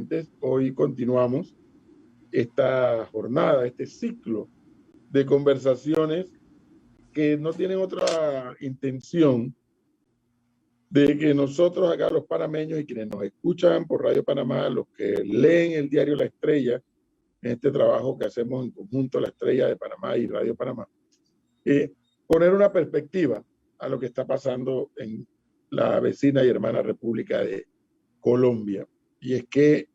oyentes, hoy continuamos esta jornada, este ciclo de conversaciones que no tienen otra intención de que nosotros acá los panameños y quienes nos escuchan por Radio Panamá, los que leen el diario La Estrella, en este trabajo que hacemos en conjunto La Estrella de Panamá y Radio Panamá, poner una perspectiva a lo que está pasando en la vecina y hermana República de Colombia. Y es que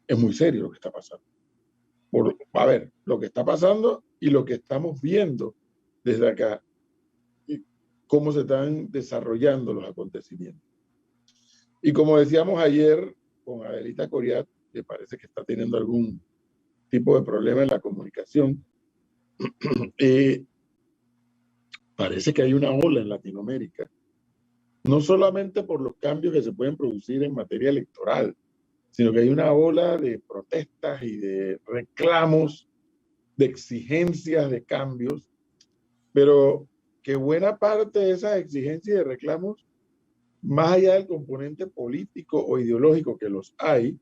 es muy serio lo que está pasando. A ver, lo que está pasando y lo que estamos viendo desde acá, y cómo se están desarrollando los acontecimientos. Y como decíamos ayer con Adelita Coriat, que parece que está teniendo algún tipo de problema en la comunicación, parece que hay una ola en Latinoamérica, no solamente por los cambios que se pueden producir en materia electoral, sino que hay una ola de protestas y de reclamos, de exigencias de cambios, pero que buena parte de esas exigencias y de reclamos, más allá del componente político o ideológico que los hay,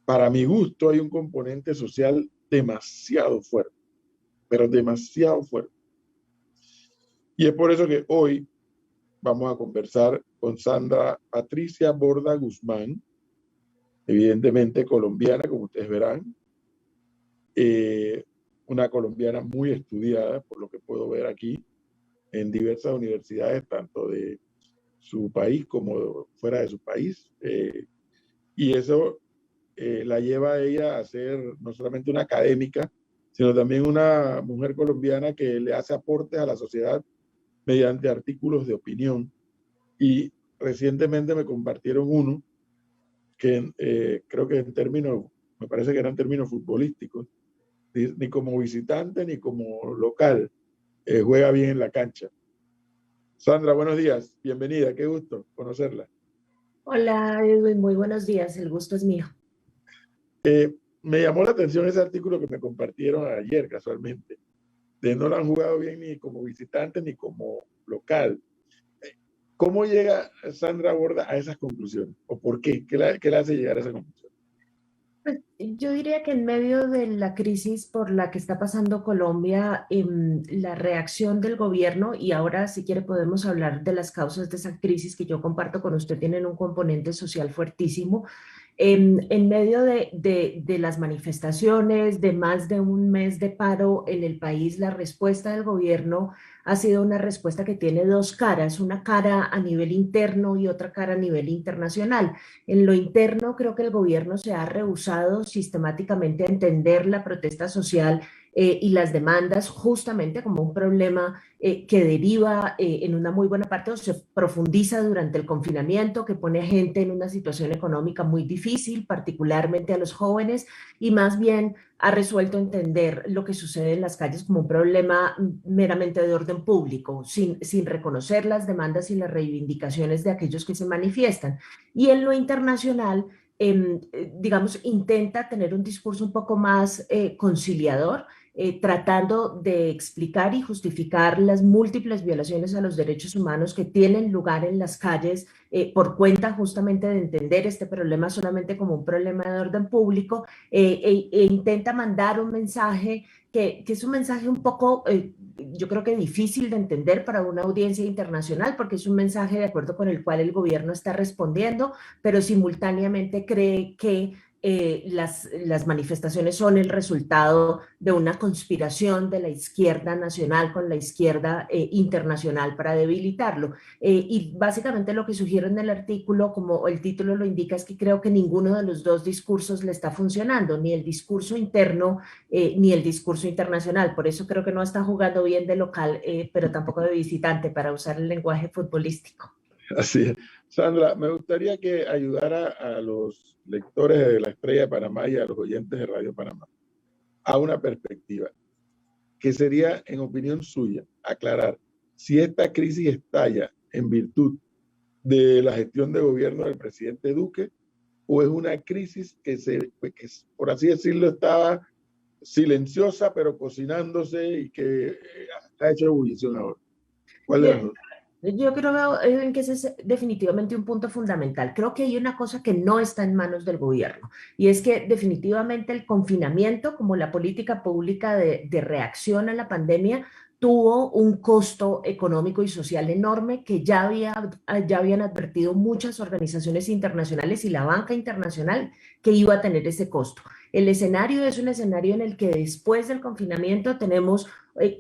para mi gusto hay un componente social demasiado fuerte, pero demasiado fuerte. Y es por eso que hoy vamos a conversar con Sandra Patricia Borda Guzmán, evidentemente colombiana, como ustedes verán, una colombiana muy estudiada, por lo que puedo ver aquí, en diversas universidades, tanto de su país como fuera de su país. Y eso la lleva a ella a ser no solamente una académica, sino también una mujer colombiana que le hace aportes a la sociedad mediante artículos de opinión. Y recientemente me compartieron uno que creo que en términos, me parece que eran términos futbolísticos, ni como visitante ni como local, juega bien en la cancha. Sandra, buenos días, bienvenida, qué gusto conocerla. Hola Edwin, muy buenos días, el gusto es mío. Me llamó la atención ese artículo que me compartieron ayer casualmente, de no lo han jugado bien ni como visitante ni como local. ¿Cómo llega Sandra Borda a esas conclusiones? ¿O por qué? ¿Qué le hace llegar a esa conclusión? Pues, yo diría que en medio de la crisis por la que está pasando Colombia, la reacción del gobierno, y ahora si quiere podemos hablar de las causas de esa crisis que yo comparto con usted, tienen un componente social fuertísimo. En medio de las manifestaciones, de más de un mes de paro en el país, la respuesta del gobierno ha sido una respuesta que tiene dos caras, una cara a nivel interno y otra cara a nivel internacional. En lo interno, creo que el gobierno se ha rehusado sistemáticamente a entender la protesta social y las demandas justamente como un problema que deriva en una muy buena parte o se profundiza durante el confinamiento, que pone a gente en una situación económica muy difícil, particularmente a los jóvenes, y más bien ha resuelto entender lo que sucede en las calles como un problema meramente de orden público, sin reconocer las demandas y las reivindicaciones de aquellos que se manifiestan. Y en lo internacional, digamos, intenta tener un discurso un poco más conciliador, tratando de explicar y justificar las múltiples violaciones a los derechos humanos que tienen lugar en las calles por cuenta justamente de entender este problema solamente como un problema de orden público e intenta mandar un mensaje que es un mensaje un poco, yo creo que difícil de entender para una audiencia internacional, porque es un mensaje de acuerdo con el cual el gobierno está respondiendo, pero simultáneamente cree que las manifestaciones son el resultado de una conspiración de la izquierda nacional con la izquierda internacional para debilitarlo. Y básicamente lo que sugiero en el artículo, como el título lo indica, es que creo que ninguno de los dos discursos le está funcionando, ni el discurso interno ni el discurso internacional. Por eso creo que no está jugando bien de local, pero tampoco de visitante, para usar el lenguaje futbolístico. Así es. Sandra, me gustaría que ayudara a los lectores de La Estrella de Panamá y a los oyentes de Radio Panamá a una perspectiva, que sería, en opinión suya, aclarar si esta crisis estalla en virtud de la gestión de gobierno del presidente Duque o es una crisis que, por así decirlo, estaba silenciosa pero cocinándose y que ha hecho ebullición ahora. ¿Cuál de las dos? Yo creo en que ese es definitivamente un punto fundamental. Creo que hay una cosa que no está en manos del gobierno y es que definitivamente el confinamiento como la política pública de reacción a la pandemia tuvo un costo económico y social enorme que ya habían advertido muchas organizaciones internacionales y la banca internacional que iba a tener ese costo. El escenario es un escenario en el que después del confinamiento tenemos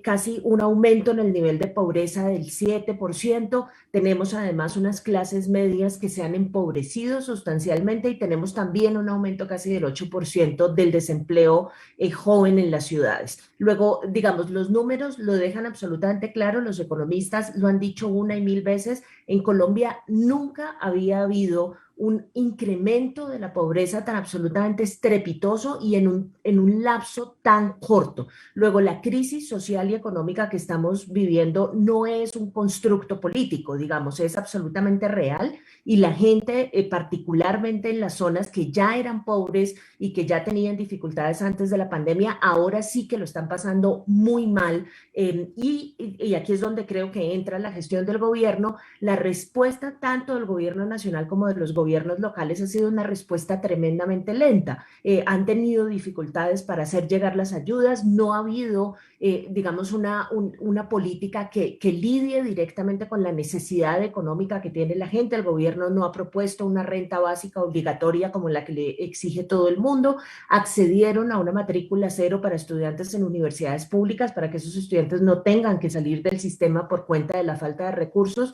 casi un aumento en el nivel de pobreza del 7%. Tenemos además unas clases medias que se han empobrecido sustancialmente y tenemos también un aumento casi del 8% del desempleo joven en las ciudades. Luego, digamos, los números lo dejan absolutamente claro, los economistas lo han dicho una y mil veces, en Colombia nunca había habido un incremento de la pobreza tan absolutamente estrepitoso y en un lapso tan corto. Luego, la crisis social y económica que estamos viviendo no es un constructo político, digamos, es absolutamente real y la gente, particularmente en las zonas que ya eran pobres y que ya tenían dificultades antes de la pandemia, ahora sí que lo están pasando muy mal. Y aquí es donde creo que entra la gestión del gobierno. La respuesta tanto del gobierno nacional como de los gobiernos locales ha sido una respuesta tremendamente lenta. Han tenido dificultades para hacer llegar las ayudas, no ha habido, digamos, una política que lidie directamente con la necesidad económica que tiene la gente. El gobierno no ha propuesto una renta básica obligatoria como la que le exige todo el mundo. Accedieron a una matrícula cero para estudiantes en universidades públicas para que esos estudiantes no tengan que salir del sistema por cuenta de la falta de recursos.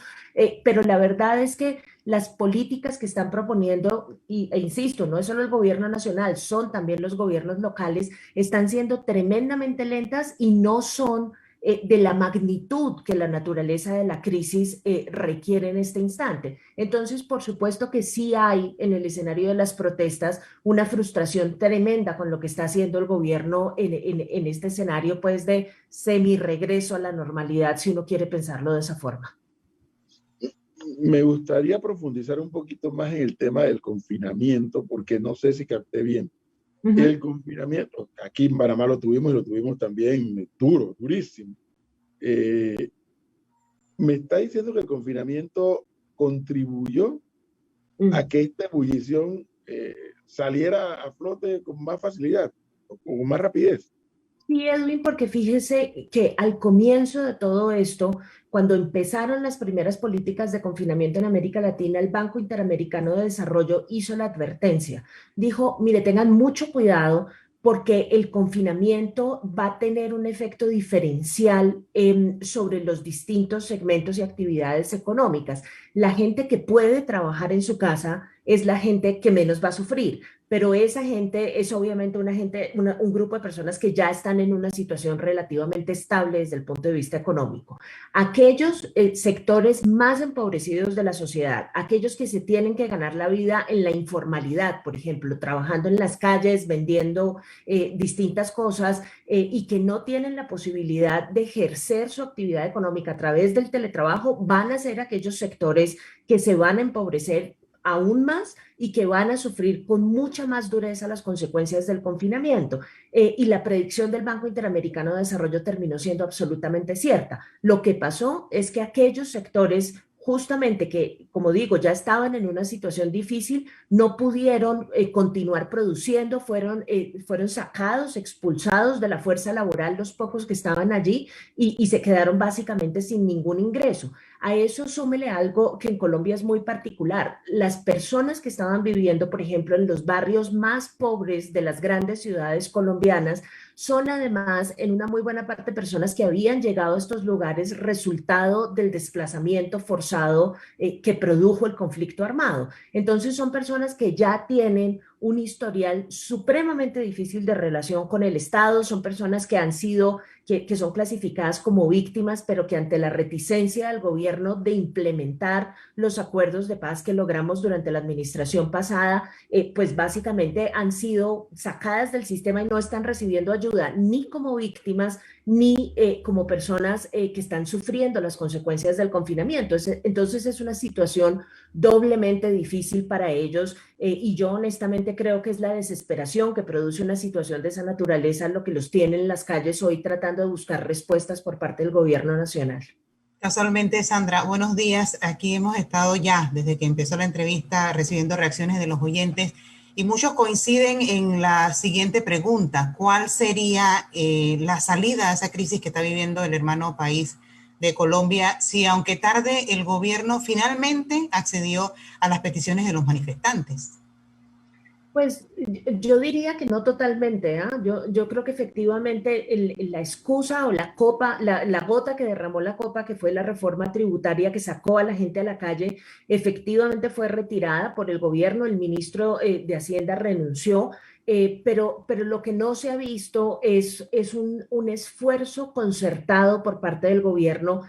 Pero la verdad es que las políticas que están proponiendo, insisto, no es solo el gobierno nacional, son también los gobiernos locales, están siendo tremendamente lentas y no son de la magnitud que la naturaleza de la crisis requiere en este instante. Entonces, por supuesto que sí hay en el escenario de las protestas una frustración tremenda con lo que está haciendo el gobierno en este escenario, pues de semi-regreso a la normalidad, si uno quiere pensarlo de esa forma. Me gustaría profundizar un poquito más en el tema del confinamiento, porque no sé si capté bien. Uh -huh. El confinamiento, aquí en Panamá lo tuvimos y lo tuvimos también duro, durísimo. Me está diciendo que el confinamiento contribuyó a que esta ebullición saliera a flote con más facilidad, con más rapidez. Sí, Edwin, porque fíjese que al comienzo de todo esto, cuando empezaron las primeras políticas de confinamiento en América Latina, el Banco Interamericano de Desarrollo hizo la advertencia. Dijo, mire, tengan mucho cuidado porque el confinamiento va a tener un efecto diferencial sobre los distintos segmentos y actividades económicas. La gente que puede trabajar en su casa es la gente que menos va a sufrir, pero esa gente es obviamente un grupo de personas que ya están en una situación relativamente estable desde el punto de vista económico. Aquellos sectores más empobrecidos de la sociedad, aquellos que se tienen que ganar la vida en la informalidad, por ejemplo, trabajando en las calles, vendiendo distintas cosas y que no tienen la posibilidad de ejercer su actividad económica a través del teletrabajo, van a ser aquellos sectores que se van a empobrecer aún más y que van a sufrir con mucha más dureza las consecuencias del confinamiento. Y la predicción del Banco Interamericano de Desarrollo terminó siendo absolutamente cierta. Lo que pasó es que aquellos sectores justamente que, como digo, ya estaban en una situación difícil, no pudieron continuar produciendo, fueron sacados, expulsados de la fuerza laboral los pocos que estaban allí y se quedaron básicamente sin ningún ingreso. A eso súmele algo que en Colombia es muy particular. Las personas que estaban viviendo, por ejemplo, en los barrios más pobres de las grandes ciudades colombianas, son además en una muy buena parte personas que habían llegado a estos lugares resultado del desplazamiento forzado que produjo el conflicto armado. Entonces son personas que ya tienen un historial supremamente difícil de relación con el Estado, son personas que han sido que son clasificadas como víctimas, pero que ante la reticencia del gobierno de implementar los acuerdos de paz que logramos durante la administración pasada, pues básicamente han sido sacadas del sistema y no están recibiendo ayuda ni como víctimas ni como personas que están sufriendo las consecuencias del confinamiento. Entonces es una situación doblemente difícil para ellos y yo honestamente creo que es la desesperación que produce una situación de esa naturaleza lo que los tiene en las calles hoy tratando de buscar respuestas por parte del gobierno nacional. Casualmente, Sandra, buenos días. Aquí hemos estado ya, desde que empezó la entrevista, recibiendo reacciones de los oyentes y muchos coinciden en la siguiente pregunta. ¿Cuál sería la salida a esa crisis que está viviendo el hermano país de Colombia si, aunque tarde, el gobierno finalmente accedió a las peticiones de los manifestantes? Pues yo diría que no totalmente, ¿ah? Yo creo que efectivamente la excusa o la copa, la gota que derramó la copa, que fue la reforma tributaria que sacó a la gente a la calle, efectivamente fue retirada por el gobierno, el ministro de Hacienda renunció, pero lo que no se ha visto es un esfuerzo concertado por parte del gobierno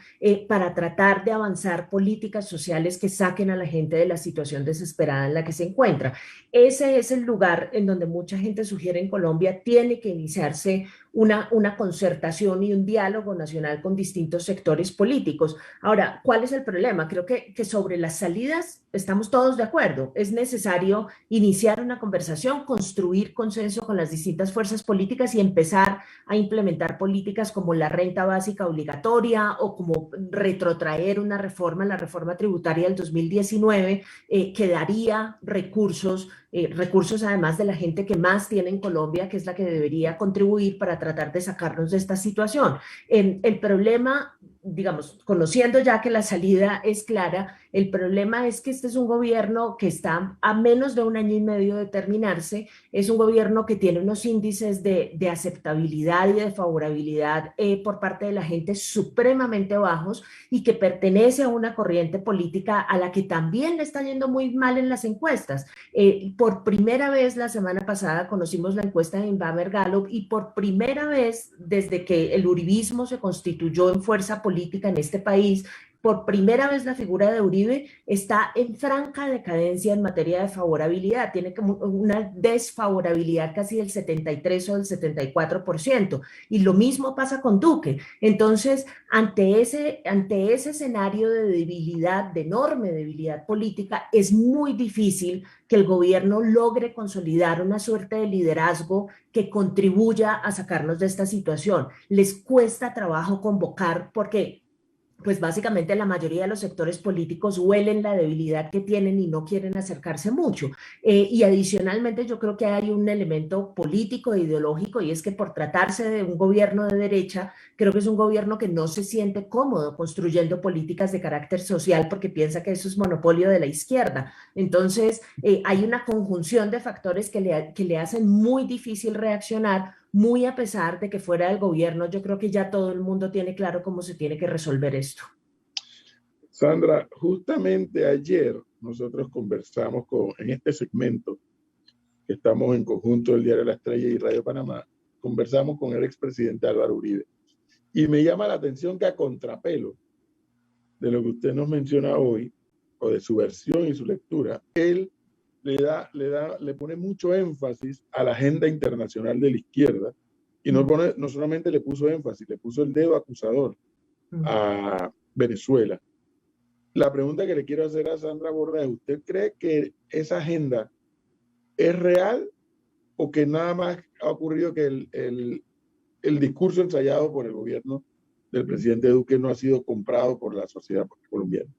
para tratar de avanzar políticas sociales que saquen a la gente de la situación desesperada en la que se encuentra. Ese es el lugar en donde mucha gente sugiere en Colombia tiene que iniciarse una concertación y un diálogo nacional con distintos sectores políticos. Ahora, ¿cuál es el problema? Creo que sobre las salidas estamos todos de acuerdo. Es necesario iniciar una conversación, construir consenso con las distintas fuerzas políticas y empezar a implementar políticas como la renta básica obligatoria o como retrotraer una reforma, la reforma tributaria del 2019, que daría recursos además de la gente que más tiene en Colombia, que es la que debería contribuir para tratar de sacarnos de esta situación. El problema, digamos, conociendo ya que la salida es clara, el problema es que este es un gobierno que está a menos de un año y medio de terminarse, es un gobierno que tiene unos índices de aceptabilidad y de favorabilidad por parte de la gente supremamente bajos y que pertenece a una corriente política a la que también le está yendo muy mal en las encuestas. Por primera vez la semana pasada conocimos la encuesta de Inbamer Gallup y por primera vez desde que el uribismo se constituyó en fuerza política en este país, por primera vez la figura de Uribe está en franca decadencia en materia de favorabilidad, tiene como una desfavorabilidad casi del 73 o del 74%, y lo mismo pasa con Duque. Entonces, ante ese escenario de debilidad, de enorme debilidad política, es muy difícil que el gobierno logre consolidar una suerte de liderazgo que contribuya a sacarnos de esta situación. Les cuesta trabajo convocar porque pues básicamente la mayoría de los sectores políticos huelen la debilidad que tienen y no quieren acercarse mucho. Y adicionalmente yo creo que hay un elemento político e ideológico y es que por tratarse de un gobierno de derecha, creo que es un gobierno que no se siente cómodo construyendo políticas de carácter social porque piensa que eso es monopolio de la izquierda. Entonces hay una conjunción de factores que le hacen muy difícil reaccionar, muy a pesar de que fuera del gobierno, yo creo que ya todo el mundo tiene claro cómo se tiene que resolver esto. Sandra, justamente ayer nosotros conversamos en este segmento que estamos en conjunto del Diario La Estrella y Radio Panamá, conversamos con el expresidente Álvaro Uribe. Y me llama la atención que a contrapelo de lo que usted nos menciona hoy, o de su versión y su lectura, él le pone mucho énfasis a la agenda internacional de la izquierda y no solamente le puso énfasis, le puso el dedo acusador a Venezuela. La pregunta que le quiero hacer a Sandra Borda es, ¿usted cree que esa agenda es real o que nada más ha ocurrido que el discurso ensayado por el gobierno del presidente Duque no ha sido comprado por la sociedad colombiana?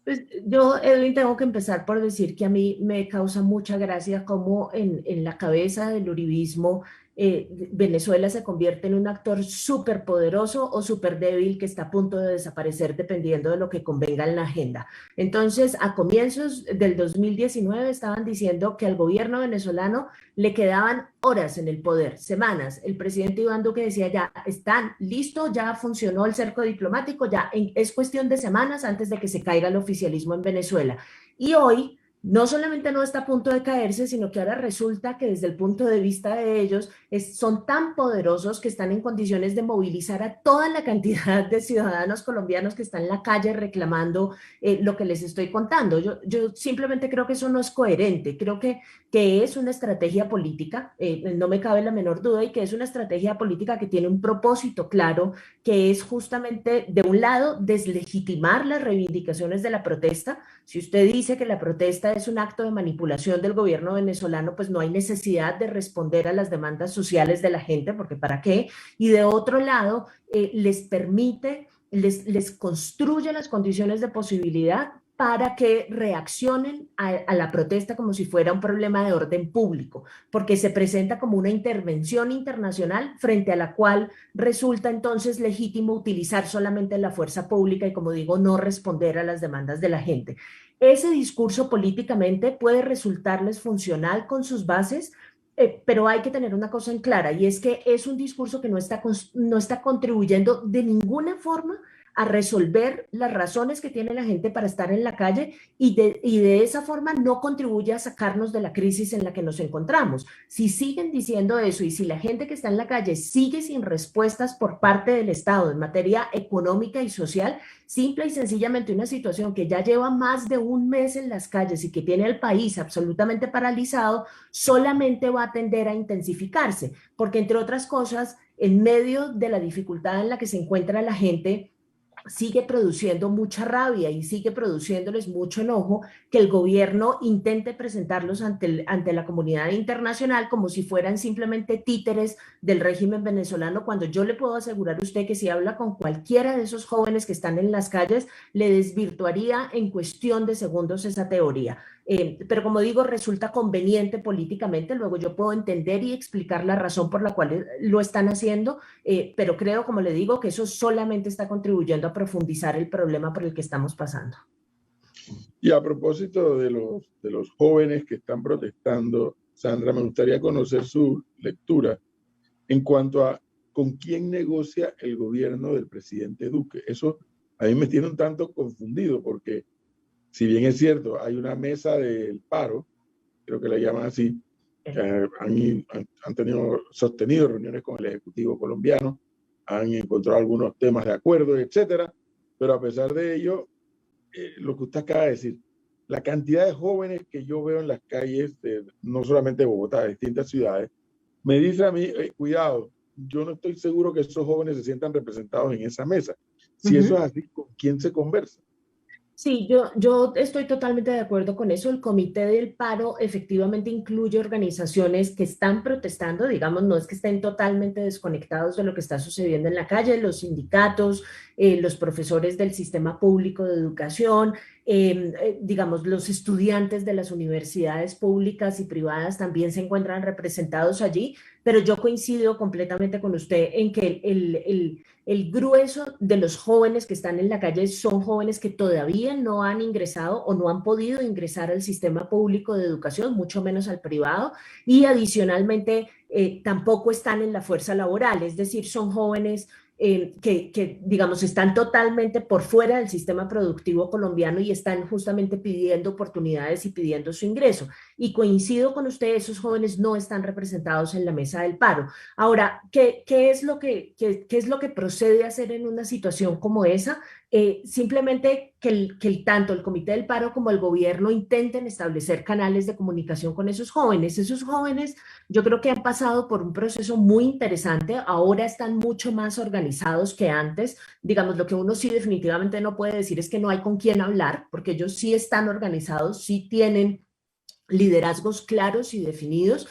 Pues yo, Edwin, tengo que empezar por decir que a mí me causa mucha gracia cómo en la cabeza del uribismo Venezuela se convierte en un actor súper poderoso o súper débil que está a punto de desaparecer dependiendo de lo que convenga en la agenda. Entonces, a comienzos del 2019 estaban diciendo que al gobierno venezolano le quedaban horas en el poder, semanas. El presidente Iván Duque decía ya están listos, ya funcionó el cerco diplomático, ya es cuestión de semanas antes de que se caiga el oficialismo en Venezuela. Y hoy no solamente no está a punto de caerse, sino que ahora resulta que desde el punto de vista de ellos son tan poderosos que están en condiciones de movilizar a toda la cantidad de ciudadanos colombianos que están en la calle reclamando lo que les estoy contando. Yo simplemente creo que eso no es coherente, creo que es una estrategia política, no me cabe la menor duda, y que es una estrategia política que tiene un propósito claro, que es justamente, de un lado, deslegitimar las reivindicaciones de la protesta. Si usted dice que la protesta es un acto de manipulación del gobierno venezolano, pues no hay necesidad de responder a las demandas sociales de la gente, porque ¿para qué? Y de otro lado, les permite les construye las condiciones de posibilidad para que reaccionen a la protesta como si fuera un problema de orden público, porque se presenta como una intervención internacional frente a la cual resulta entonces legítimo utilizar solamente la fuerza pública y, como digo, no responder a las demandas de la gente. Ese discurso políticamente puede resultarles funcional con sus bases, pero hay que tener una cosa en clara, y es que es un discurso que no está contribuyendo de ninguna forma a resolver las razones que tiene la gente para estar en la calle, y de esa forma no contribuye a sacarnos de la crisis en la que nos encontramos. Si siguen diciendo eso y si la gente que está en la calle sigue sin respuestas por parte del Estado en materia económica y social, simple y sencillamente una situación que ya lleva más de un mes en las calles y que tiene al país absolutamente paralizado, solamente va a tender a intensificarse, porque entre otras cosas, en medio de la dificultad en la que se encuentra la gente, sigue produciendo mucha rabia y sigue produciéndoles mucho enojo que el gobierno intente presentarlos ante la comunidad internacional como si fueran simplemente títeres del régimen venezolano, cuando yo le puedo asegurar a usted que si habla con cualquiera de esos jóvenes que están en las calles, le desvirtuaría en cuestión de segundos esa teoría. Pero como digo, resulta conveniente políticamente, luego yo puedo entender y explicar la razón por la cual lo están haciendo, pero creo, como le digo, que eso solamente está contribuyendo a profundizar el problema por el que estamos pasando. Y a propósito de los jóvenes que están protestando, Sandra, me gustaría conocer su lectura en cuanto a con quién negocia el gobierno del presidente Duque. Eso a mí me tiene un tanto confundido, porque si bien es cierto, hay una mesa del paro, creo que la llaman así, que han sostenido reuniones con el Ejecutivo colombiano, han encontrado algunos temas de acuerdo, etcétera, pero a pesar de ello, lo que usted acaba de decir, la cantidad de jóvenes que yo veo en las calles, no solamente de Bogotá, de distintas ciudades, me dice a mí, cuidado, yo no estoy seguro que esos jóvenes se sientan representados en esa mesa. Si eso es así, ¿con quién se conversa? Sí, yo estoy totalmente de acuerdo con eso. El Comité del Paro efectivamente incluye organizaciones que están protestando, digamos, no es que estén totalmente desconectados de lo que está sucediendo en la calle, los sindicatos, los profesores del sistema público de educación, digamos, los estudiantes de las universidades públicas y privadas también se encuentran representados allí, pero yo coincido completamente con usted en que el grueso de los jóvenes que están en la calle son jóvenes que todavía no han ingresado o no han podido ingresar al sistema público de educación, mucho menos al privado, y adicionalmente tampoco están en la fuerza laboral, es decir, son jóvenes digamos, están totalmente por fuera del sistema productivo colombiano y están justamente pidiendo oportunidades y pidiendo su ingreso. Y coincido con usted, esos jóvenes no están representados en la mesa del paro. Ahora, ¿qué es lo que procede a hacer en una situación como esa? Simplemente que tanto el Comité del Paro como el gobierno intenten establecer canales de comunicación con esos jóvenes. Esos jóvenes yo creo que han pasado por un proceso muy interesante, ahora están mucho más organizados que antes. Digamos, lo que uno sí definitivamente no puede decir es que no hay con quién hablar, porque ellos sí están organizados, sí tienen liderazgos claros y definidos,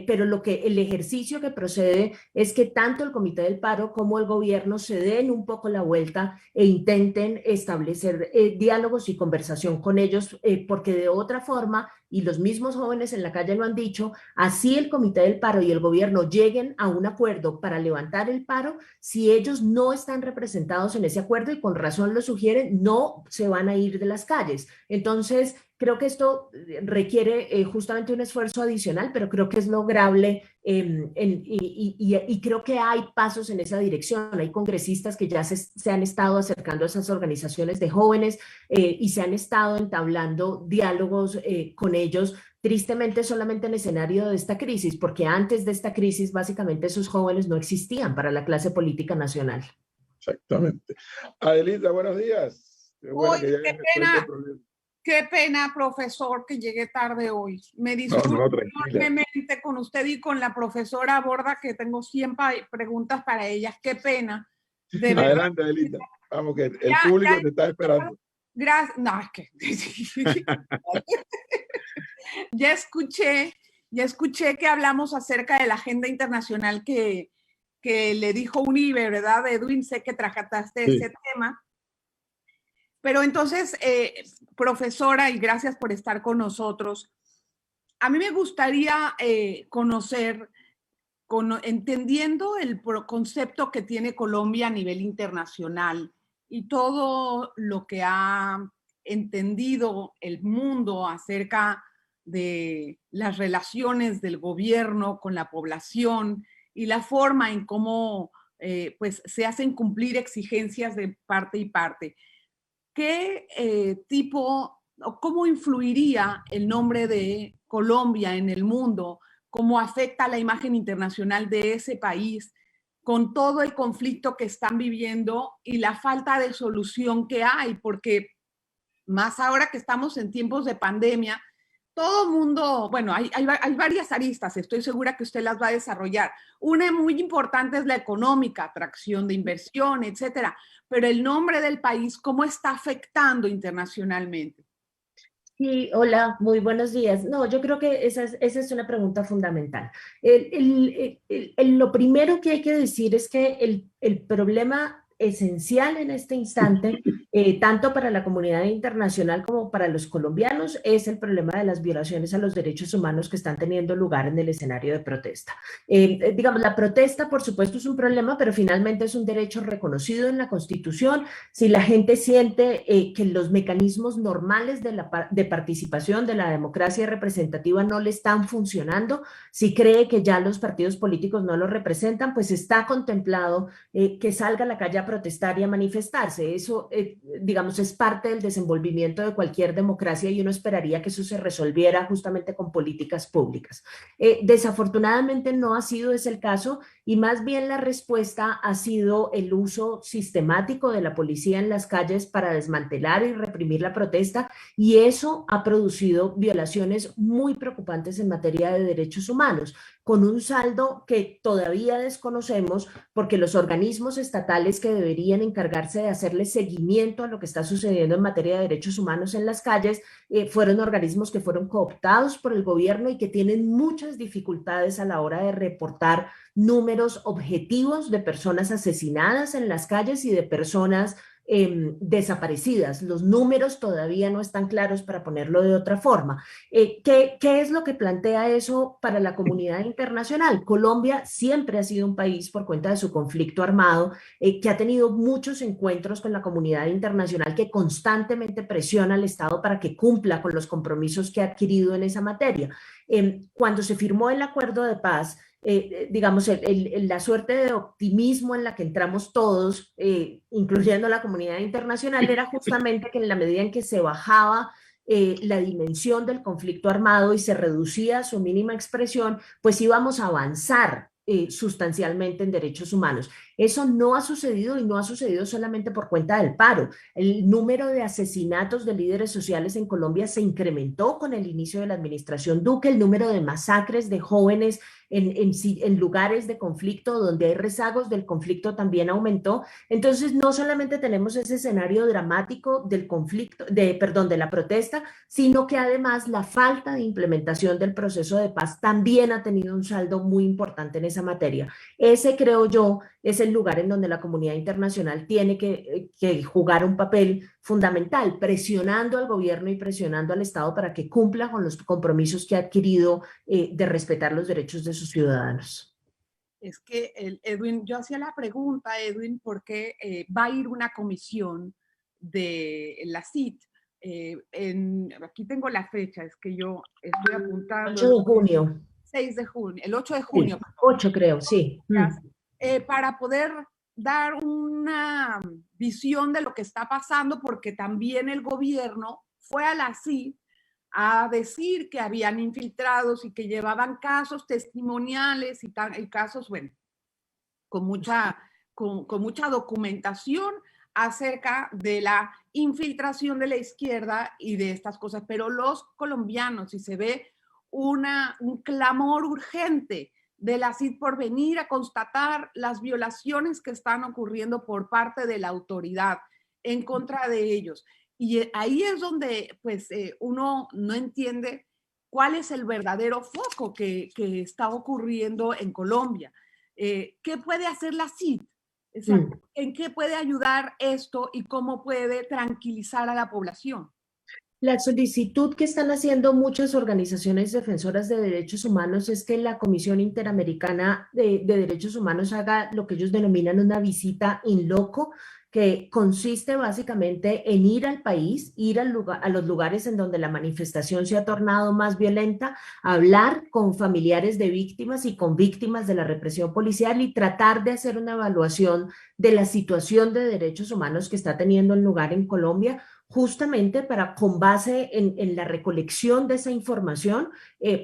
pero el ejercicio que procede es que tanto el Comité del Paro como el gobierno se den un poco la vuelta e intenten establecer diálogos y conversación con ellos, porque de otra forma, y los mismos jóvenes en la calle lo han dicho, así el Comité del Paro y el gobierno lleguen a un acuerdo para levantar el paro, si ellos no están representados en ese acuerdo, y con razón lo sugieren, no se van a ir de las calles. Entonces, creo que esto requiere justamente un esfuerzo adicional, pero creo que es lograble, y creo que hay pasos en esa dirección. Hay congresistas que ya se han estado acercando a esas organizaciones de jóvenes y se han estado entablando diálogos con ellos, tristemente solamente en escenario de esta crisis, porque antes de esta crisis básicamente esos jóvenes no existían para la clase política nacional. Exactamente. Adelita, buenos días. Qué bueno que ya hayas resuelto el problema. Qué pena, profesor, que llegué tarde hoy. Me disculpo enormemente con usted y con la profesora Borda, que tengo 100 preguntas para ellas. Qué pena. Adelante, Adelita. Vamos, que el público te está esperando. Gracias. No, es que... ya escuché que hablamos acerca de la agenda internacional que que le dijo Uribe, ¿verdad, Edwin? Sé que trataste ese tema. Pero entonces, profesora, y gracias por estar con nosotros, a mí me gustaría conocer, entendiendo el concepto que tiene Colombia a nivel internacional y todo lo que ha entendido el mundo acerca de las relaciones del gobierno con la población y la forma en cómo pues, se hacen cumplir exigencias de parte y parte. ¿Qué tipo o cómo influiría el nombre de Colombia en el mundo? ¿Cómo afecta la imagen internacional de ese país con todo el conflicto que están viviendo y la falta de solución que hay? Porque más ahora que estamos en tiempos de pandemia, todo mundo, bueno, hay varias aristas, estoy segura que usted las va a desarrollar. Una muy importante es la económica, atracción de inversión, etcétera. Pero el nombre del país, ¿cómo está afectando internacionalmente? Sí, hola, muy buenos días. No, yo creo que esa es una pregunta fundamental. Lo primero que hay que decir es que el problema esencial en este instante, tanto para la comunidad internacional como para los colombianos, es el problema de las violaciones a los derechos humanos que están teniendo lugar en el escenario de protesta. Digamos, la protesta, por supuesto, es un problema, pero finalmente es un derecho reconocido en la Constitución. Si la gente siente que los mecanismos normales de participación de la democracia representativa no le están funcionando, si cree que ya los partidos políticos no lo representan, pues está contemplado que salga a la calle a protestar y a manifestarse. Eso, digamos, es parte del desenvolvimiento de cualquier democracia y uno esperaría que eso se resolviera justamente con políticas públicas. Desafortunadamente no ha sido ese el caso y más bien la respuesta ha sido el uso sistemático de la policía en las calles para desmantelar y reprimir la protesta, y eso ha producido violaciones muy preocupantes en materia de derechos humanos, con un saldo que todavía desconocemos porque los organismos estatales que deberían encargarse de hacerle seguimiento a lo que está sucediendo en materia de derechos humanos en las calles fueron organismos que fueron cooptados por el gobierno y que tienen muchas dificultades a la hora de reportar números objetivos de personas asesinadas en las calles y de personas desaparecidas. Los números todavía no están claros, para ponerlo de otra forma. ¿Qué es lo que plantea eso para la comunidad internacional? Colombia siempre ha sido un país, por cuenta de su conflicto armado, que ha tenido muchos encuentros con la comunidad internacional, que constantemente presiona al Estado para que cumpla con los compromisos que ha adquirido en esa materia. Cuando se firmó el acuerdo de paz, digamos, la suerte de optimismo en la que entramos todos, incluyendo la comunidad internacional, era justamente que en la medida en que se bajaba la dimensión del conflicto armado y se reducía a su mínima expresión, pues íbamos a avanzar sustancialmente en derechos humanos. Eso no ha sucedido, y no ha sucedido solamente por cuenta del paro. El número de asesinatos de líderes sociales en Colombia se incrementó con el inicio de la administración Duque, el número de masacres de jóvenes en lugares de conflicto donde hay rezagos del conflicto también aumentó. Entonces, no solamente tenemos ese escenario dramático del conflicto, de la protesta, sino que además la falta de implementación del proceso de paz también ha tenido un saldo muy importante en esa materia. Ese, creo yo, es el lugar en donde la comunidad internacional tiene que jugar un papel fundamental, presionando al gobierno y presionando al Estado para que cumpla con los compromisos que ha adquirido de respetar los derechos de sus ciudadanos. Es que, Edwin, yo hacía la pregunta, Edwin, porque va a ir una comisión de la CID. Aquí tengo la fecha, es que yo estoy apuntando. 8 de junio. 6 de junio, el 8 de junio. Sí, 8 creo, sí. Para poder dar una visión de lo que está pasando, porque también el gobierno fue a la CID a decir que habían infiltrados y que llevaban casos testimoniales y casos, bueno, con mucha documentación acerca de la infiltración de la izquierda y de estas cosas. Pero los colombianos, si se ve un clamor urgente de la CID por venir a constatar las violaciones que están ocurriendo por parte de la autoridad en contra de ellos. Y ahí es donde pues, uno no entiende cuál es el verdadero foco que está ocurriendo en Colombia. ¿Qué puede hacer la CID? Exacto. ¿En qué puede ayudar esto y cómo puede tranquilizar a la población? La solicitud que están haciendo muchas organizaciones defensoras de derechos humanos es que la Comisión Interamericana de Derechos Humanos haga lo que ellos denominan una visita in loco, que consiste básicamente en ir al país, ir al lugar, a los lugares en donde la manifestación se ha tornado más violenta, hablar con familiares de víctimas y con víctimas de la represión policial y tratar de hacer una evaluación de la situación de derechos humanos que está teniendo lugar en Colombia, justamente para, con base en la recolección de esa información,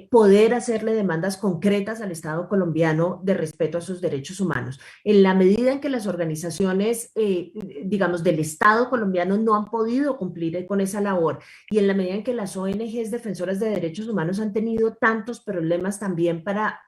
poder hacerle demandas concretas al Estado colombiano de respeto a sus derechos humanos. En la medida en que las organizaciones, digamos, del Estado colombiano no han podido cumplir con esa labor, y en la medida en que las ONGs defensoras de derechos humanos han tenido tantos problemas también para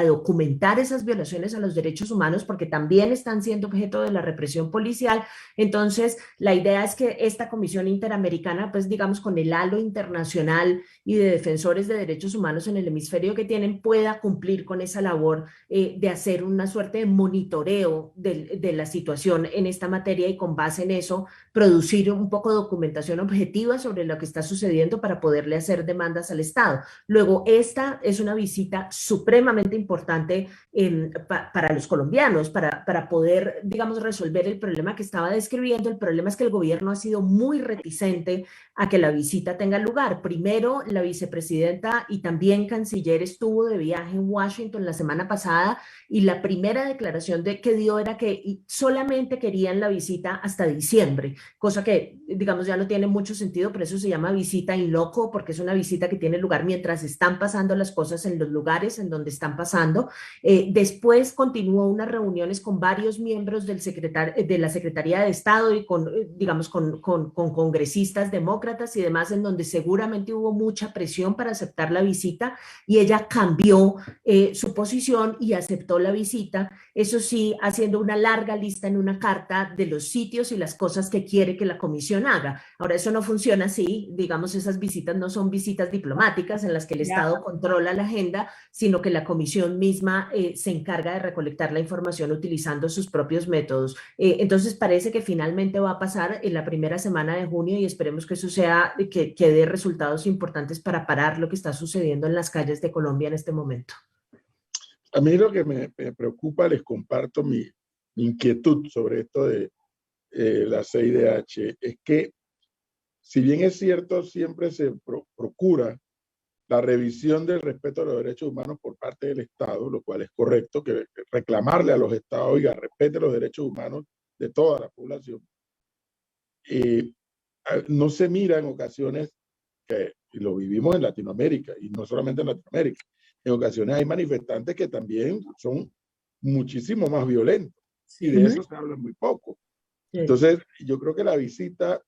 documentar esas violaciones a los derechos humanos, porque también están siendo objeto de la represión policial, entonces la idea es que esta Comisión Interamericana, pues digamos con el halo internacional y de defensores de derechos humanos en el hemisferio que tienen, pueda cumplir con esa labor de hacer una suerte de monitoreo de la situación en esta materia y con base en eso producir un poco de documentación objetiva sobre lo que está sucediendo para poderle hacer demandas al Estado. Luego, esta es una visita supremamente importante para los colombianos, para poder, digamos, resolver el problema que estaba describiendo. El problema es que el gobierno ha sido muy reticente a que la visita tenga lugar. Primero, la vicepresidenta y también canciller estuvo de viaje en Washington la semana pasada y la primera declaración que dio era que solamente querían la visita hasta diciembre, cosa que, digamos, ya no tiene mucho sentido, pero eso se llama visita in loco, porque es una visita que tiene lugar mientras están pasando las cosas en los lugares en donde están pasando. Después continuó unas reuniones con varios miembros de la Secretaría de Estado y con, digamos, con congresistas demócratas y demás, en donde seguramente hubo mucha presión para aceptar la visita y ella cambió su posición y aceptó la visita, eso sí, haciendo una larga lista en una carta de los sitios y las cosas que quiere que la comisión haga. Ahora, eso no funciona así, digamos, esas visitas no son visitas diplomáticas en las que el Estado controla la agenda, sino que la comisión misma se encarga de recolectar la información utilizando sus propios métodos. Entonces parece que finalmente va a pasar en la primera semana de junio y esperemos que eso sea, que dé resultados importantes para parar lo que está sucediendo en las calles de Colombia en este momento. A mí lo que me preocupa, les comparto mi inquietud sobre esto de la CIDH, es que si bien es cierto, siempre se procura la revisión del respeto a los derechos humanos por parte del Estado, lo cual es correcto, que reclamarle a los Estados, oiga, respete los derechos humanos de toda la población. No se mira en ocasiones, y lo vivimos en Latinoamérica, y no solamente en Latinoamérica, en ocasiones hay manifestantes que también son muchísimo más violentos, y de eso se habla muy poco. Entonces, yo creo que la visita,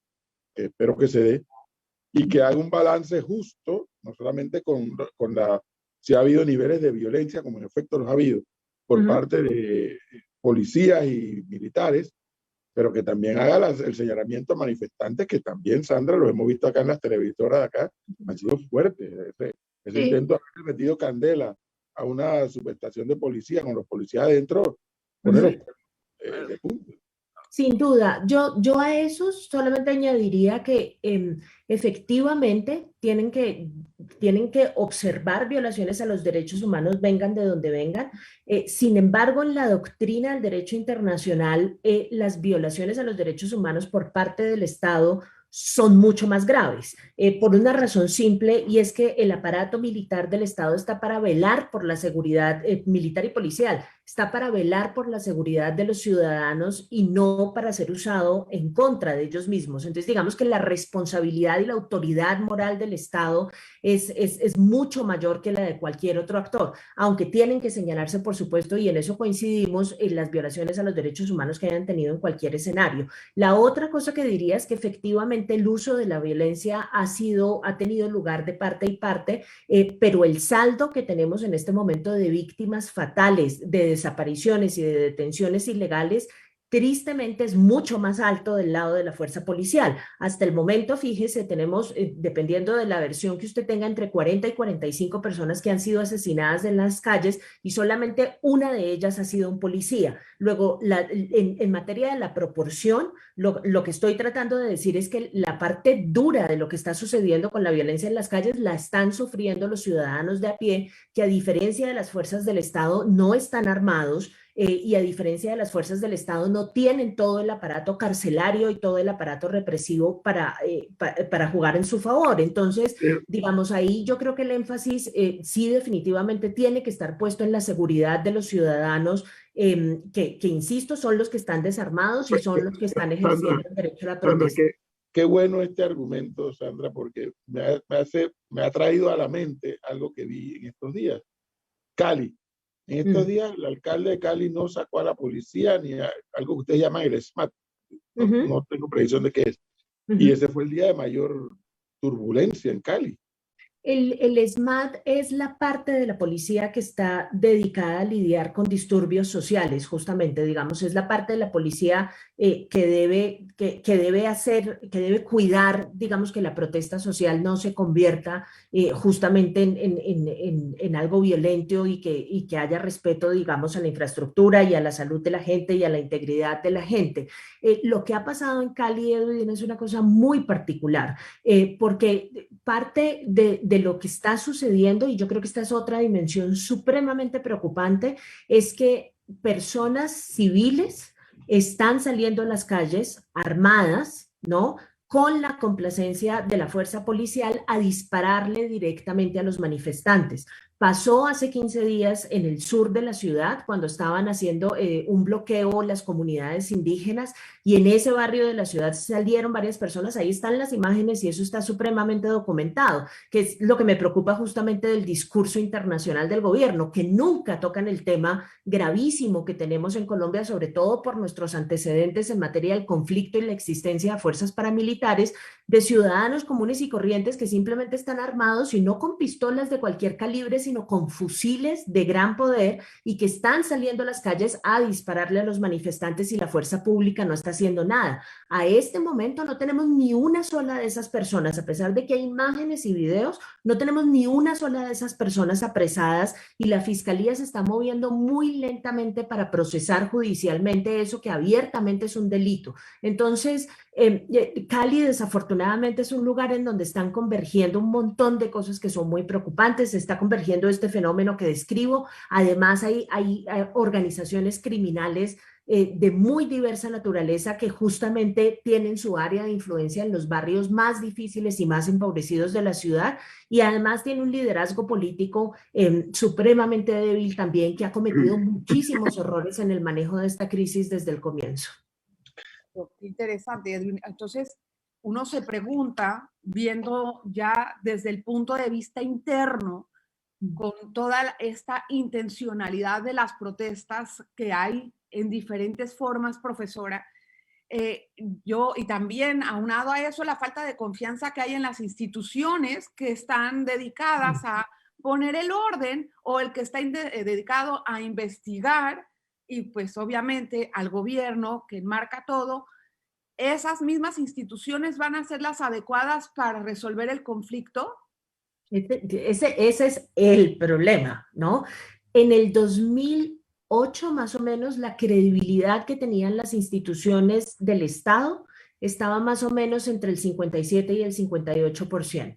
espero que se dé, y que haga un balance justo, no solamente con si ha habido niveles de violencia, como en efecto los ha habido, por parte de policías y militares, pero que también haga el señalamiento a manifestantes, que también, Sandra, lo hemos visto acá en las televisoras de acá, han sido fuertes. Ese intento de haber metido candela a una subestación de policía, con los policías adentro, ponerlos de punto. Sin duda, yo a eso solamente añadiría que efectivamente tienen que observar violaciones a los derechos humanos, vengan de donde vengan. Sin embargo, en la doctrina del derecho internacional, las violaciones a los derechos humanos por parte del Estado son mucho más graves, por una razón simple, y es que el aparato militar del Estado está para velar por la seguridad militar y policial, está para velar por la seguridad de los ciudadanos y no para ser usado en contra de ellos mismos. Entonces, digamos que la responsabilidad y la autoridad moral del Estado es mucho mayor que la de cualquier otro actor, aunque tienen que señalarse, por supuesto, y en eso coincidimos, en las violaciones a los derechos humanos que hayan tenido en cualquier escenario. La otra cosa que diría es que efectivamente el uso de la violencia ha tenido lugar de parte y parte, pero el saldo que tenemos en este momento de víctimas fatales, de desapariciones y de detenciones ilegales, tristemente es mucho más alto del lado de la fuerza policial. Hasta el momento, fíjese, tenemos, dependiendo de la versión que usted tenga, entre 40 y 45 personas que han sido asesinadas en las calles y solamente una de ellas ha sido un policía. Luego, en materia de la proporción, lo que estoy tratando de decir es que la parte dura de lo que está sucediendo con la violencia en las calles la están sufriendo los ciudadanos de a pie, que a diferencia de las fuerzas del Estado no están armados, y a diferencia de las fuerzas del Estado no tienen todo el aparato carcelario y todo el aparato represivo para jugar en su favor. Entonces, digamos, ahí yo creo que el énfasis sí definitivamente tiene que estar puesto en la seguridad de los ciudadanos, que insisto, son los que están desarmados y son los que están ejerciendo el derecho a la protesta. Qué bueno este argumento, Sandra, porque me ha traído a la mente algo que vi en estos días. Cali. En estos días, el alcalde de Cali no sacó a la policía ni a algo que ustedes llaman el SMAT. No tengo precisión de qué es. Y ese fue el día de mayor turbulencia en Cali. El SMAT es la parte de la policía que está dedicada a lidiar con disturbios sociales, justamente, digamos, es la parte de la policía que debe cuidar, digamos, que la protesta social no se convierta justamente en algo violento y que haya respeto, digamos, a la infraestructura y a la salud de la gente y a la integridad de la gente. Lo que ha pasado en Cali, Edwin, es una cosa muy particular, porque parte de lo que está sucediendo, y yo creo que esta es otra dimensión supremamente preocupante, es que personas civiles están saliendo a las calles armadas, ¿no?, con la complacencia de la fuerza policial a dispararle directamente a los manifestantes. Pasó hace 15 días en el sur de la ciudad, cuando estaban haciendo un bloqueo las comunidades indígenas, y en ese barrio de la ciudad salieron varias personas. Ahí están las imágenes y eso está supremamente documentado, que es lo que me preocupa justamente del discurso internacional del gobierno, que nunca tocan el tema gravísimo que tenemos en Colombia, sobre todo por nuestros antecedentes en materia del conflicto y la existencia de fuerzas paramilitares, de ciudadanos comunes y corrientes que simplemente están armados y no con pistolas de cualquier calibre, sino con fusiles de gran poder, y que están saliendo a las calles a dispararle a los manifestantes y la fuerza pública no está haciendo nada. A este momento no tenemos ni una sola de esas personas, a pesar de que hay imágenes y videos, no tenemos ni una sola de esas personas apresadas, y la fiscalía se está moviendo muy lentamente para procesar judicialmente eso que abiertamente es un delito. Entonces, Cali desafortunadamente es un lugar en donde están convergiendo un montón de cosas que son muy preocupantes. Se está convergiendo este fenómeno que describo. Además hay organizaciones criminales de muy diversa naturaleza que justamente tienen su área de influencia en los barrios más difíciles y más empobrecidos de la ciudad, y además tiene un liderazgo político supremamente débil también, que ha cometido muchísimos errores en el manejo de esta crisis desde el comienzo. Qué interesante, Edwin. Entonces, uno se pregunta, viendo ya desde el punto de vista interno, con toda esta intencionalidad de las protestas que hay en diferentes formas, profesora, y también aunado a eso la falta de confianza que hay en las instituciones que están dedicadas a poner el orden, o el que está dedicado a investigar, y pues obviamente al gobierno que enmarca todo. ¿Esas mismas instituciones van a ser las adecuadas para resolver el conflicto? Ese es el problema, ¿no? En el 2008, más o menos, la credibilidad que tenían las instituciones del Estado estaba más o menos entre el 57 y el 58%.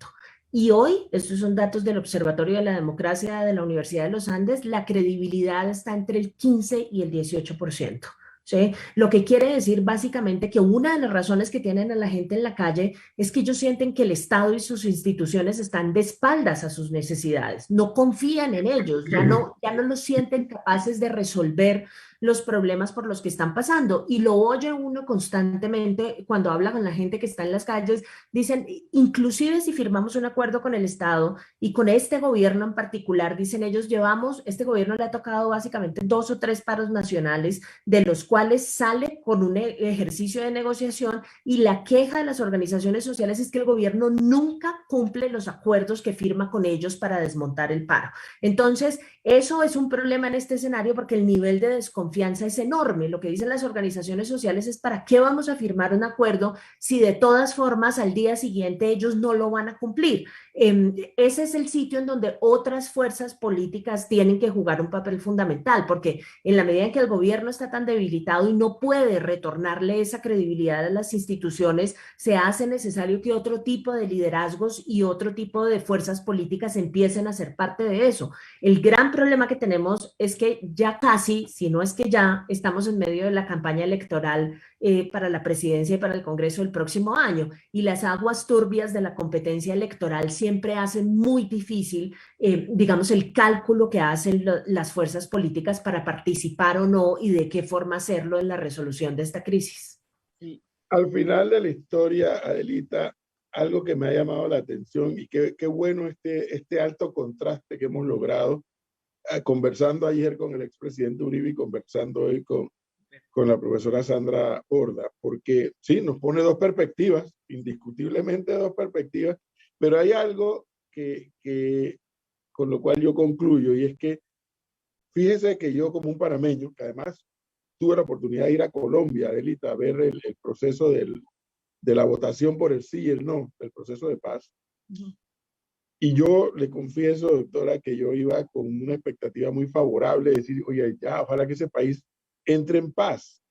Y hoy, estos son datos del Observatorio de la Democracia de la Universidad de los Andes, la credibilidad está entre el 15 y el 18%. ¿Sí? Lo que quiere decir básicamente que una de las razones que tienen a la gente en la calle es que ellos sienten que el Estado y sus instituciones están de espaldas a sus necesidades, no confían en ellos, ya no los sienten capaces de resolver los problemas por los que están pasando. Y lo oye uno constantemente cuando habla con la gente que está en las calles. Dicen, inclusive si firmamos un acuerdo con el Estado y con este gobierno en particular, dicen ellos, este gobierno le ha tocado básicamente 2 o 3 paros nacionales, de los cuales sale con un ejercicio de negociación, y la queja de las organizaciones sociales es que el gobierno nunca cumple los acuerdos que firma con ellos para desmontar el paro. Entonces, eso es un problema en este escenario, porque el nivel de desconfianza desconfianza es enorme. Lo que dicen las organizaciones sociales es ¿para qué vamos a firmar un acuerdo si de todas formas al día siguiente ellos no lo van a cumplir? Ese es el sitio en donde otras fuerzas políticas tienen que jugar un papel fundamental, porque en la medida en que el gobierno está tan debilitado y no puede retornarle esa credibilidad a las instituciones, se hace necesario que otro tipo de liderazgos y otro tipo de fuerzas políticas empiecen a ser parte de eso. El gran problema que tenemos es que ya casi, si no es que ya, estamos en medio de la campaña electoral para la presidencia y para el Congreso el próximo año, y las aguas turbias de la competencia electoral siempre hacen muy difícil, digamos, el cálculo que hacen las fuerzas políticas para participar o no y de qué forma hacerlo en la resolución de esta crisis. Al final de la historia, Adelita, algo que me ha llamado la atención y qué bueno este alto contraste que hemos logrado conversando ayer con el expresidente Uribe y conversando hoy con la profesora Sandra Borda, porque sí, nos pone dos perspectivas, indiscutiblemente dos perspectivas, pero hay algo que con lo cual yo concluyo, y es que fíjese que yo como un panameño, que además tuve la oportunidad de ir a Colombia, Adelita, a ver el proceso de la votación por el sí y el no, el proceso de paz. Y yo le confieso, doctora, que yo iba con una expectativa muy favorable, de decir, oye, ya, ojalá que ese país entre en paz,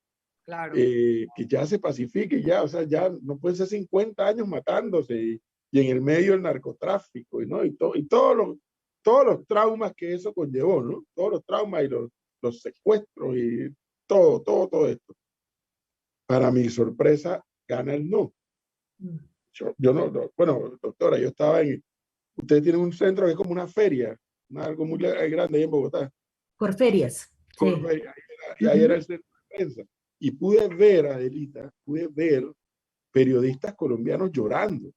Claro. Que ya se pacifique, ya, o sea, ya no pueden ser 50 años matándose y en el medio el narcotráfico, ¿no? Y todos los traumas que eso conllevó, ¿no? Todos los traumas y los secuestros y todo esto. Para mi sorpresa, gana el no. Yo no, bueno, doctora, yo estaba ustedes tienen un centro que es como una feria, algo muy grande ahí en Bogotá. Corferias. Sí. Y ahí era el centro de prensa. Y pude ver, Adelita, periodistas colombianos llorando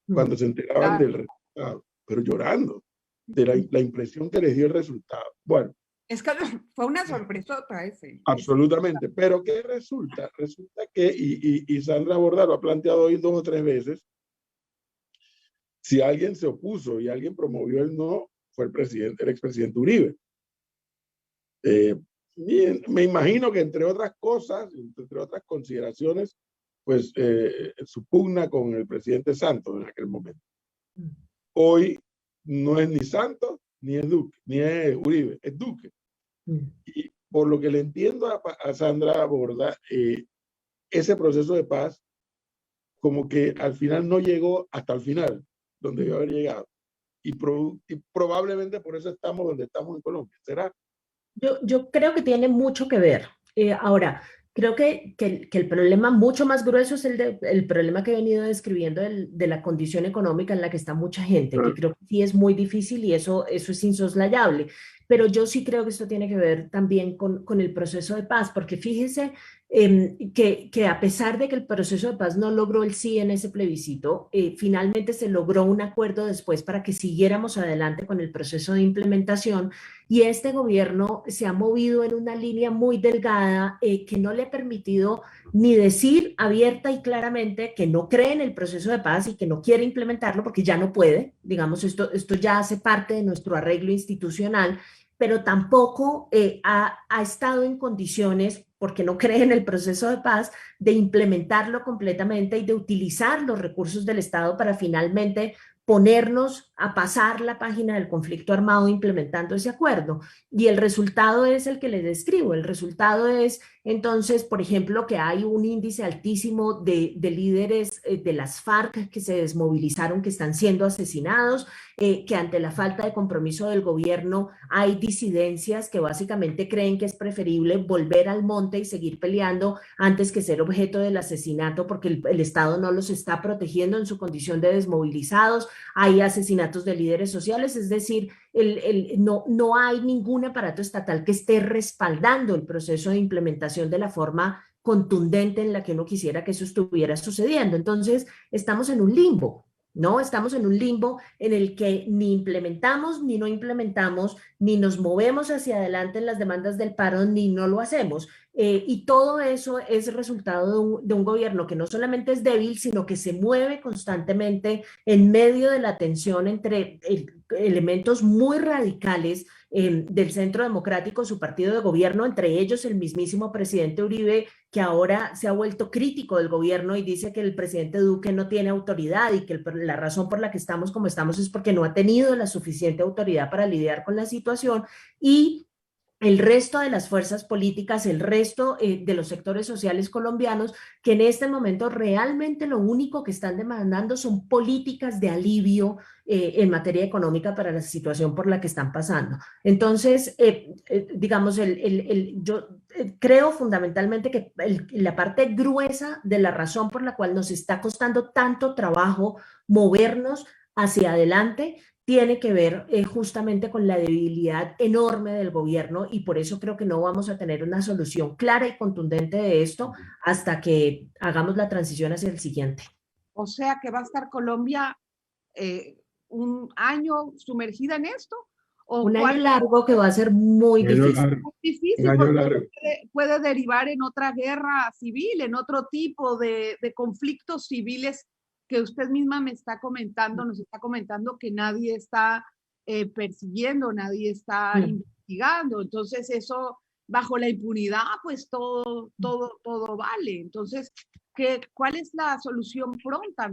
cuando se enteraban del resultado, pero llorando de la impresión que les dio el resultado. Bueno. Es que fue una sorpresota ese. Absolutamente, pero ¿qué resulta? Resulta que, y Sandra Borda lo ha planteado hoy 2 o 3 veces, si alguien se opuso y alguien promovió el no, fue el expresidente Uribe. Me imagino que entre otras cosas, entre otras consideraciones, pues su pugna con el presidente Santos en aquel momento. Hoy no es ni Santos, ni es Duque, ni es Uribe, es Duque. Y por lo que le entiendo a Sandra Borda, ese proceso de paz como que al final no llegó hasta el final, donde debió haber llegado. Y probablemente por eso estamos donde estamos en Colombia. ¿Será? Yo creo que tiene mucho que ver. Ahora, creo que el problema mucho más grueso es el problema que he venido describiendo de la condición económica en la que está mucha gente, que creo que sí es muy difícil y eso es insoslayable. Pero yo sí creo que esto tiene que ver también con el proceso de paz, porque fíjese que a pesar de que el proceso de paz no logró el sí en ese plebiscito, finalmente se logró un acuerdo después para que siguiéramos adelante con el proceso de implementación, y este gobierno se ha movido en una línea muy delgada que no le ha permitido ni decir abierta y claramente que no cree en el proceso de paz y que no quiere implementarlo porque ya no puede, digamos, esto ya hace parte de nuestro arreglo institucional, pero tampoco ha estado en condiciones, porque no cree en el proceso de paz, de implementarlo completamente y de utilizar los recursos del Estado para finalmente ponernos a pasar la página del conflicto armado implementando ese acuerdo. Y el resultado es el que les describo. El resultado es, entonces, por ejemplo, que hay un índice altísimo de líderes de las FARC que se desmovilizaron, que están siendo asesinados, que ante la falta de compromiso del gobierno hay disidencias que básicamente creen que es preferible volver al monte y seguir peleando antes que ser objeto del asesinato porque el Estado no los está protegiendo en su condición de desmovilizados. Hay asesinatos de líderes sociales, es decir, no hay ningún aparato estatal que esté respaldando el proceso de implementación de la forma contundente en la que uno quisiera que eso estuviera sucediendo. Entonces, estamos en un limbo. ¿No? Estamos en un limbo en el que ni implementamos, ni no implementamos, ni nos movemos hacia adelante en las demandas del paro, ni no lo hacemos. Y todo eso es resultado de un gobierno que no solamente es débil, sino que se mueve constantemente en medio de la tensión entre elementos muy radicales del Centro Democrático, su partido de gobierno, entre ellos el mismísimo presidente Uribe, que ahora se ha vuelto crítico del gobierno y dice que el presidente Duque no tiene autoridad y que la razón por la que estamos como estamos es porque no ha tenido la suficiente autoridad para lidiar con la situación, y el resto de las fuerzas políticas, el resto de los sectores sociales colombianos, que en este momento realmente lo único que están demandando son políticas de alivio en materia económica para la situación por la que están pasando. Entonces, digamos, yo creo fundamentalmente que la parte gruesa de la razón por la cual nos está costando tanto trabajo movernos hacia adelante tiene que ver justamente con la debilidad enorme del gobierno, y por eso creo que no vamos a tener una solución clara y contundente de esto hasta que hagamos la transición hacia el siguiente. O sea que va a estar Colombia un año sumergida en esto. ¿O un año largo que va a ser muy difícil. Muy difícil porque puede derivar en otra guerra civil, en otro tipo de conflictos civiles que usted misma me está comentando, nos está comentando que nadie está persiguiendo, nadie está investigando. Entonces eso, bajo la impunidad, pues todo vale. Entonces, ¿cuál es la solución pronta?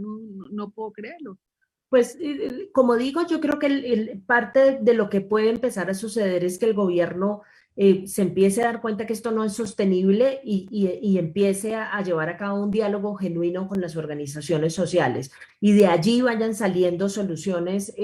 No puedo creerlo. Pues, como digo, yo creo que parte de lo que puede empezar a suceder es que el gobierno se empiece a dar cuenta que esto no es sostenible y empiece a llevar a cabo un diálogo genuino con las organizaciones sociales, y de allí vayan saliendo soluciones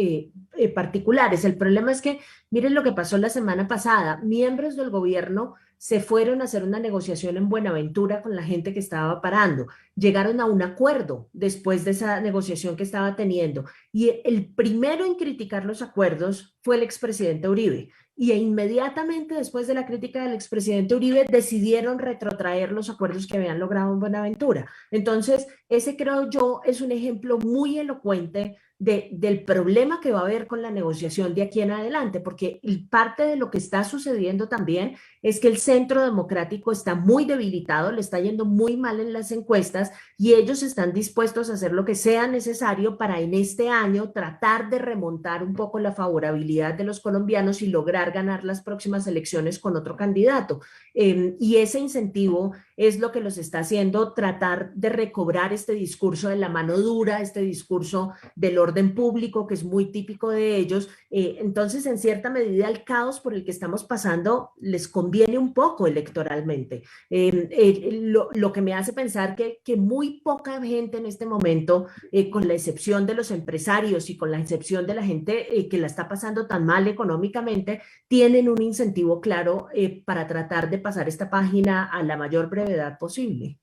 particulares. El problema es que, miren lo que pasó la semana pasada, miembros del gobierno se fueron a hacer una negociación en Buenaventura con la gente que estaba parando, llegaron a un acuerdo después de esa negociación que estaba teniendo, y el primero en criticar los acuerdos fue el expresidente Uribe. Y inmediatamente después de la crítica del expresidente Uribe decidieron retrotraer los acuerdos que habían logrado en Buenaventura. Entonces, ese creo yo es un ejemplo muy elocuente del problema que va a haber con la negociación de aquí en adelante, porque parte de lo que está sucediendo también es que el Centro Democrático está muy debilitado, le está yendo muy mal en las encuestas, y ellos están dispuestos a hacer lo que sea necesario para en este año tratar de remontar un poco la favorabilidad de los colombianos y lograr ganar las próximas elecciones con otro candidato. Y ese incentivo es lo que los está haciendo tratar de recobrar este discurso de la mano dura, este discurso del orden público, que es muy típico de ellos. Entonces, en cierta medida, el caos por el que estamos pasando les conviene un poco electoralmente. Lo que me hace pensar que muy poca gente en este momento, con la excepción de los empresarios y con la excepción de la gente que la está pasando tan mal económicamente, tienen un incentivo claro para tratar de pasar esta página a la mayor brevedad posible.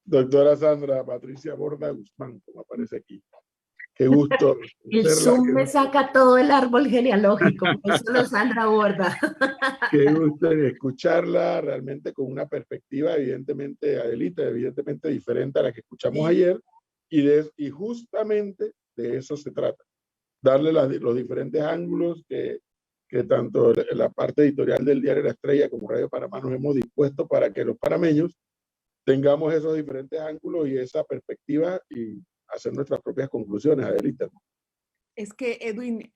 Doctora Sandra Patricia Borda Guzmán, como aparece aquí. Qué gusto. El Zoom me saca todo el árbol genealógico, por solo Sandra Borda. Qué gusto escucharla realmente con una perspectiva, evidentemente, Adelita, evidentemente diferente a la que escuchamos ayer, y justamente de eso se trata. Darle los diferentes ángulos que tanto la parte editorial del Diario La Estrella como Radio Panamá nos hemos dispuesto para que los panameños tengamos esos diferentes ángulos y esa perspectiva y hacer nuestras propias conclusiones, Adelita. Es que, Edwin,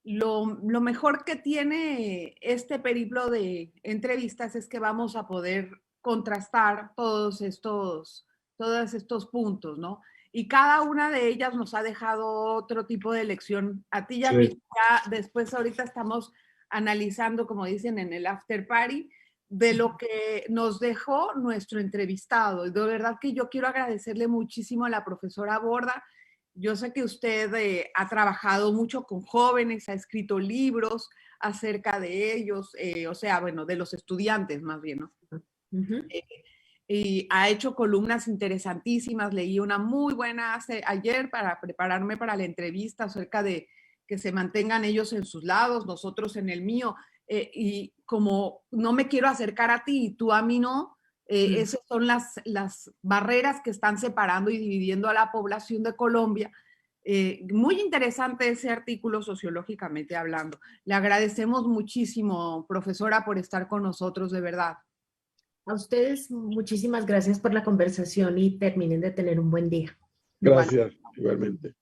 lo mejor que tiene este periplo de entrevistas es que vamos a poder contrastar todos estos puntos, ¿no? Y cada una de ellas nos ha dejado otro tipo de lección. A ti y a mí, ya después ahorita estamos analizando, como dicen en el after party, de lo que nos dejó nuestro entrevistado. Y de verdad que yo quiero agradecerle muchísimo a la profesora Borda. Yo sé que usted ha trabajado mucho con jóvenes, ha escrito libros acerca de ellos, o sea, bueno, de los estudiantes más bien, ¿no? Y ha hecho columnas interesantísimas. Leí una muy buena ayer para prepararme para la entrevista acerca de que se mantengan ellos en sus lados, nosotros en el mío. Y como no me quiero acercar a ti y tú a mí no, esas son las barreras que están separando y dividiendo a la población de Colombia. Muy interesante ese artículo sociológicamente hablando. Le agradecemos muchísimo, profesora, por estar con nosotros, de verdad. A ustedes, muchísimas gracias por la conversación y terminen de tener un buen día. Gracias, igualmente.